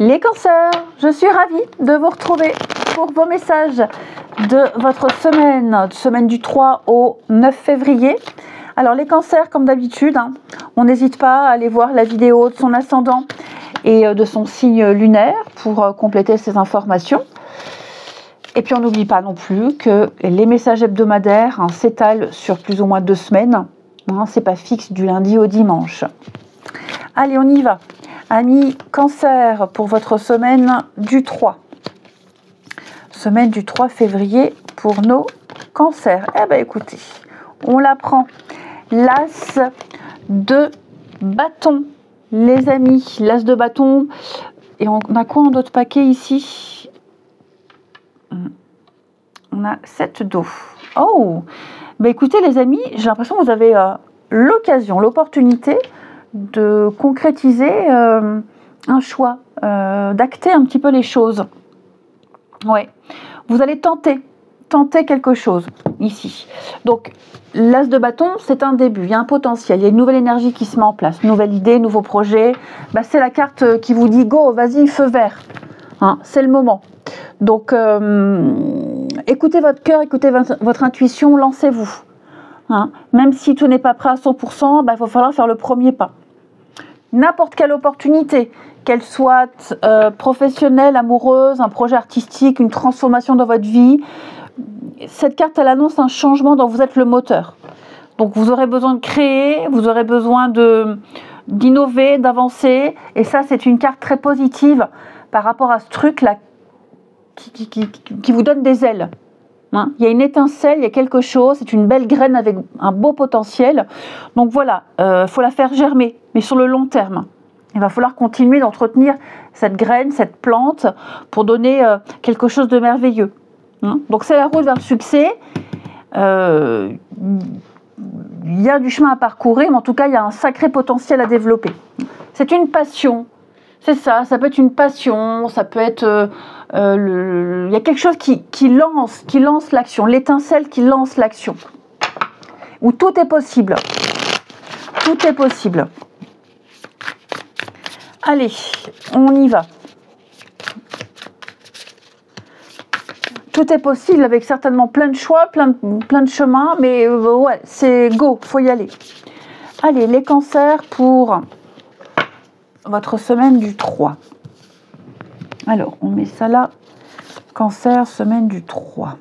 Les cancers, je suis ravie de vous retrouver pour vos messages de votre semaine du 3 au 9 février. Alors les cancers, comme d'habitude, on n'hésite pas à aller voir la vidéo de son ascendant et de son signe lunaire pour compléter ces informations. Et puis on n'oublie pas non plus que les messages hebdomadaires s'étalent sur plus ou moins 2 semaines. C'est pas fixe du lundi au dimanche. Allez, on y va. Amis Cancer, pour votre semaine du 3. Semaine du 3 février pour nos cancers. Eh bien, écoutez, on la prend. L'as de bâton, les amis. L'as de bâton. Et on a quoi en d'autres paquets ici? On a 7 dos. Oh! Ben écoutez, les amis, j'ai l'impression que vous avez l'occasion, l'opportunité de concrétiser un choix, d'acter un petit peu les choses. Ouais, vous allez tenter quelque chose ici. Donc, l'as de bâton, c'est un début, il y a un potentiel, il y a une nouvelle énergie qui se met en place, nouvelle idée, nouveau projet. Bah, c'est la carte qui vous dit go, vas-y, feu vert. C'est le moment. Donc, écoutez votre cœur, écoutez votre intuition, lancez-vous. Même si tout n'est pas prêt à 100%, il va falloir faire le premier pas. N'importe quelle opportunité, qu'elle soit professionnelle, amoureuse, un projet artistique, une transformation dans votre vie, cette carte, elle annonce un changement dont vous êtes le moteur. Donc vous aurez besoin de créer, vous aurez besoin d'innover, d'avancer, et ça c'est une carte très positive par rapport à ce truc-là qui vous donne des ailes. Il y a une étincelle, il y a quelque chose, c'est une belle graine avec un beau potentiel. Donc voilà, faut la faire germer, mais sur le long terme. Il va falloir continuer d'entretenir cette graine, cette plante, pour donner quelque chose de merveilleux. Donc c'est la route vers le succès. Il y a du chemin à parcourir, mais en tout cas, il y a un sacré potentiel à développer. C'est une passion. C'est ça peut être une passion, ça peut être... il y a quelque chose qui lance l'action, l'étincelle qui lance l'action. Où tout est possible. Tout est possible. Allez, on y va. Tout est possible avec certainement plein de choix, plein de chemins, mais ouais, c'est go, faut y aller. Allez, les cancers pour votre semaine du 3. Alors, on met ça là. Cancer, semaine du 3.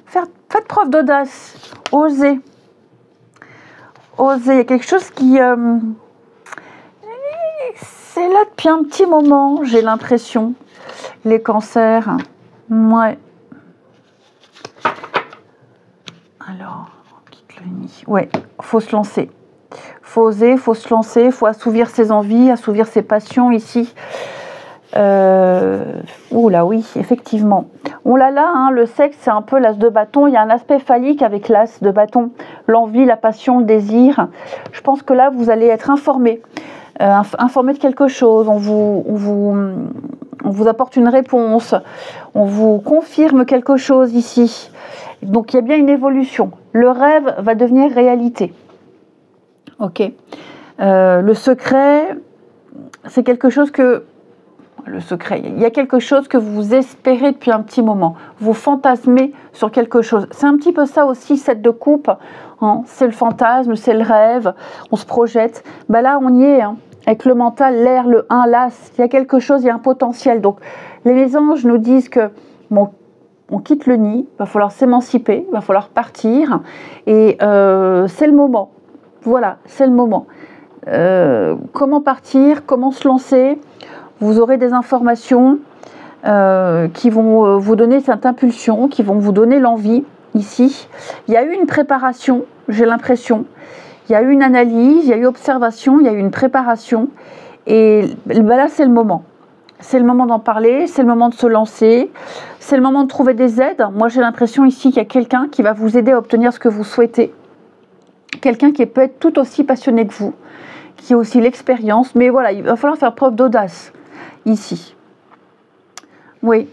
Faites preuve d'audace. Osez. Osez. Il y a quelque chose qui... c'est là depuis un petit moment, j'ai l'impression. Les cancers. Ouais. Alors, on quitte le nid. Ouais, faut se lancer. Faut oser, faut se lancer, faut assouvir ses envies, assouvir ses passions ici. Oula, oui, effectivement. On l'a là, le sexe, c'est un peu l'as de bâton. Il y a un aspect phallique avec l'as de bâton. L'envie, la passion, le désir. Je pense que là, vous allez être informé. Informé de quelque chose. On vous apporte une réponse. On vous confirme quelque chose ici. Donc, il y a bien une évolution. Le rêve va devenir réalité. Ok. Le secret, c'est quelque chose que... Le secret, il y a quelque chose que vous espérez depuis un petit moment. Vous fantasmez sur quelque chose. C'est un petit peu ça aussi, 7 de coupe. C'est le fantasme, c'est le rêve. On se projette. Là, on y est. Avec le mental, l'air, le 1, l'as. Il y a quelque chose, il y a un potentiel. Donc, les anges nous disent que... Bon, on quitte le nid, il va falloir s'émanciper, il va falloir partir. Et c'est le moment. Voilà, c'est le moment. Comment partir, comment se lancer? Vous aurez des informations qui vont vous donner cette impulsion, qui vont vous donner l'envie ici. Il y a eu une préparation, j'ai l'impression. Il y a eu une analyse, il y a eu observation, il y a eu une préparation. Et là, c'est le moment. C'est le moment d'en parler, c'est le moment de se lancer, c'est le moment de trouver des aides. Moi, j'ai l'impression ici qu'il y a quelqu'un qui va vous aider à obtenir ce que vous souhaitez. Quelqu'un qui peut être tout aussi passionné que vous, qui a aussi l'expérience. Mais voilà, il va falloir faire preuve d'audace ici. Oui.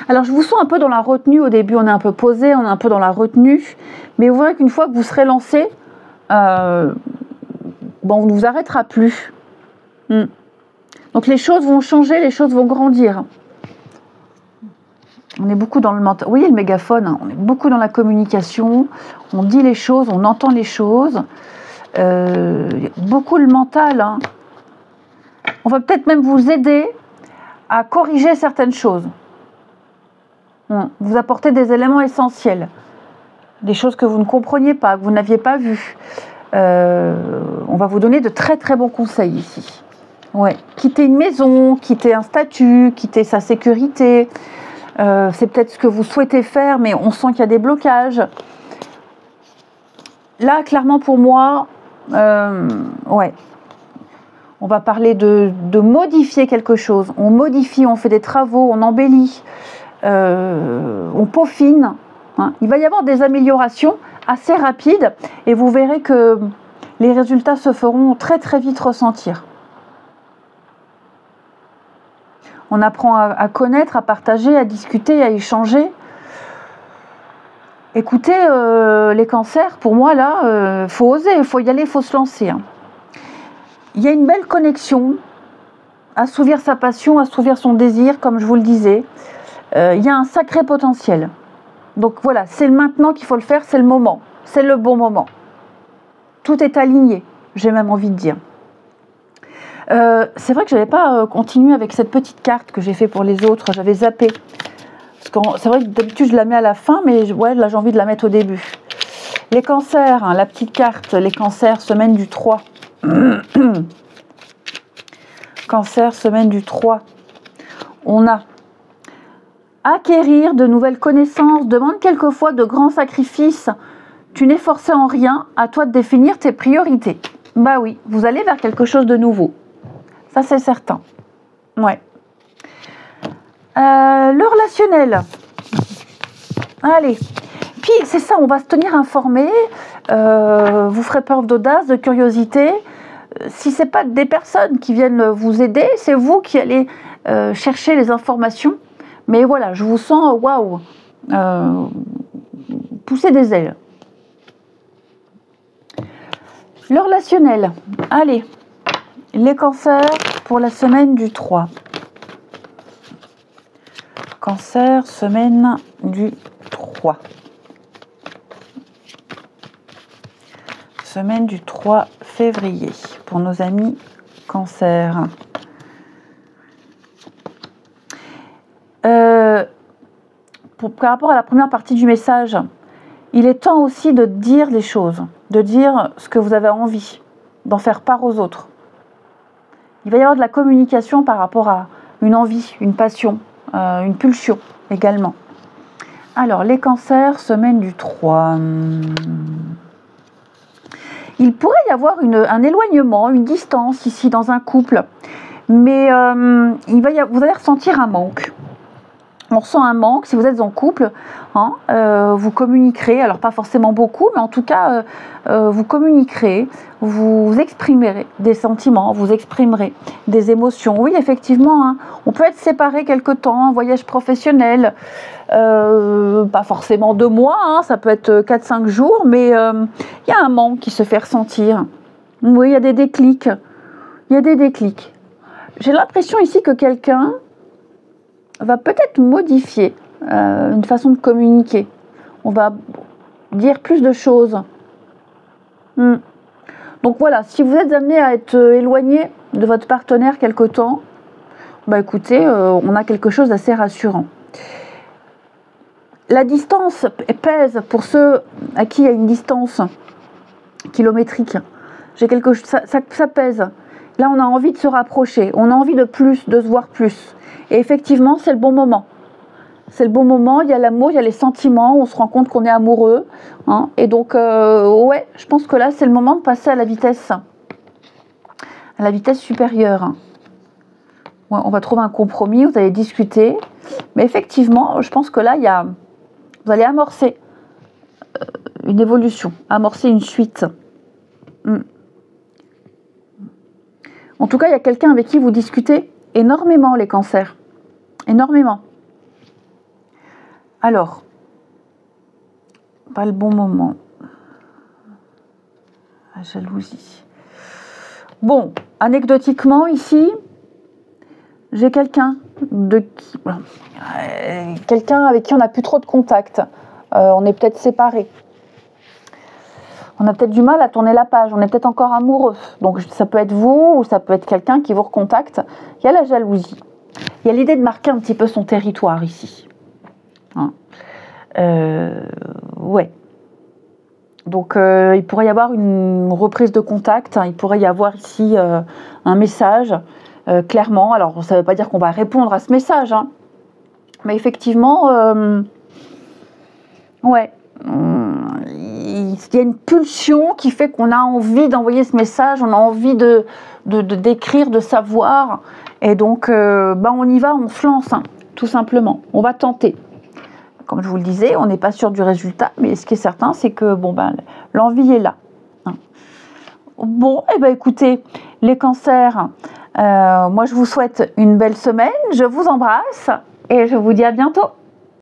Alors, je vous sens un peu dans la retenue au début. On est un peu posé, on est un peu dans la retenue. Mais vous verrez qu'une fois que vous serez lancé, on ne vous arrêtera plus. Donc les choses vont changer, les choses vont grandir. On est beaucoup dans le mental. Vous voyez le mégaphone, hein, on est beaucoup dans la communication, on dit les choses, on entend les choses. Beaucoup le mental. Hein. On va peut-être même vous aider à corriger certaines choses. Vous apporter des éléments essentiels. Des choses que vous ne compreniez pas, que vous n'aviez pas vues. On va vous donner de très très bons conseils ici. Ouais. Quitter une maison, quitter un statut, quitter sa sécurité. C'est peut-être ce que vous souhaitez faire, mais on sent qu'il y a des blocages. Là, clairement pour moi, ouais. On va parler de modifier quelque chose. On modifie, on fait des travaux, on embellit, on peaufine. Hein. Il va y avoir des améliorations assez rapides et vous verrez que les résultats se feront très très vite ressentir. On apprend à connaître, à partager, à discuter, à échanger. Écoutez, les cancers, pour moi là, faut oser, il faut y aller, il faut se lancer. Hein. Il y a une belle connexion, assouvir sa passion, assouvir son désir, comme je vous le disais. Il y a un sacré potentiel. Donc voilà, c'est maintenant qu'il faut le faire, c'est le moment, c'est le bon moment. Tout est aligné, j'ai même envie de dire. C'est vrai que je n'avais pas continué avec cette petite carte que j'ai fait pour les autres, j'avais zappé. C'est vrai que d'habitude je la mets à la fin, mais ouais, là j'ai envie de la mettre au début. Les cancers, hein, la petite carte, les cancers, semaine du 3. Cancer, semaine du 3. On a acquérir de nouvelles connaissances, demande quelquefois de grands sacrifices. Tu n'es forcé en rien, à toi de définir tes priorités. Bah oui, vous allez vers quelque chose de nouveau. Ça c'est certain. Ouais. Le relationnel. Allez. Puis c'est ça, on va se tenir informé. Vous ferez preuve d'audace, de curiosité. Si ce n'est pas des personnes qui viennent vous aider, c'est vous qui allez chercher les informations. Mais voilà, je vous sens, waouh, pousser des ailes. Le relationnel. Allez, les cancers pour la semaine du 3. Cancer, semaine du 3. Semaine du 3 février pour nos amis cancer. Par rapport à la première partie du message, il est temps aussi de dire les choses, de dire ce que vous avez envie, d'en faire part aux autres. Il va y avoir de la communication par rapport à une envie, une passion, une pulsion également. Alors, les cancers, semaine du 3. Il pourrait y avoir un éloignement, une distance ici dans un couple, mais vous allez ressentir un manque. On ressent un manque, si vous êtes en couple, hein, vous communiquerez, alors pas forcément beaucoup, mais en tout cas, vous communiquerez, vous exprimerez des sentiments, vous exprimerez des émotions. Oui, effectivement, hein, on peut être séparé quelque temps, un voyage professionnel, pas forcément 2 mois, hein, ça peut être 4-5 jours, mais il y a un manque qui se fait ressentir. Oui, il y a des déclics. Il y a des déclics. J'ai l'impression ici que quelqu'un va peut-être modifier une façon de communiquer. On va dire plus de choses. Donc voilà, si vous êtes amené à être éloigné de votre partenaire quelque temps, bah écoutez, on a quelque chose d'assez rassurant. La distance pèse pour ceux à qui il y a une distance kilométrique. Ça pèse. Là, on a envie de se rapprocher, on a envie de plus, de se voir plus. Et effectivement, c'est le bon moment. C'est le bon moment, il y a l'amour, il y a les sentiments, on se rend compte qu'on est amoureux. Hein, et donc, ouais, je pense que là, c'est le moment de passer à la vitesse supérieure. Ouais, on va trouver un compromis, vous allez discuter. Mais effectivement, je pense que là, vous allez amorcer une évolution, amorcer une suite. En tout cas, il y a quelqu'un avec qui vous discutez énormément, les cancers. Énormément. Alors, pas le bon moment. La jalousie. Bon, anecdotiquement, ici, j'ai quelqu'un avec qui on n'a plus trop de contact. On est peut-être séparés. On a peut-être du mal à tourner la page. On est peut-être encore amoureux. Donc ça peut être vous ou ça peut être quelqu'un qui vous recontacte. Il y a la jalousie. Il y a l'idée de marquer un petit peu son territoire ici. Hein. Ouais. Donc il pourrait y avoir une reprise de contact. Hein. Il pourrait y avoir ici un message. Clairement, alors ça ne veut pas dire qu'on va répondre à ce message, hein. Mais effectivement, ouais, il y a une pulsion qui fait qu'on a envie d'envoyer ce message, on a envie d'écrire, de savoir, et donc on y va, on se lance, hein, tout simplement, on va tenter. Comme je vous le disais, on n'est pas sûr du résultat, mais ce qui est certain, c'est que l'envie est là. Hein. Bon, écoutez, les cancers, moi je vous souhaite une belle semaine, je vous embrasse et je vous dis à bientôt.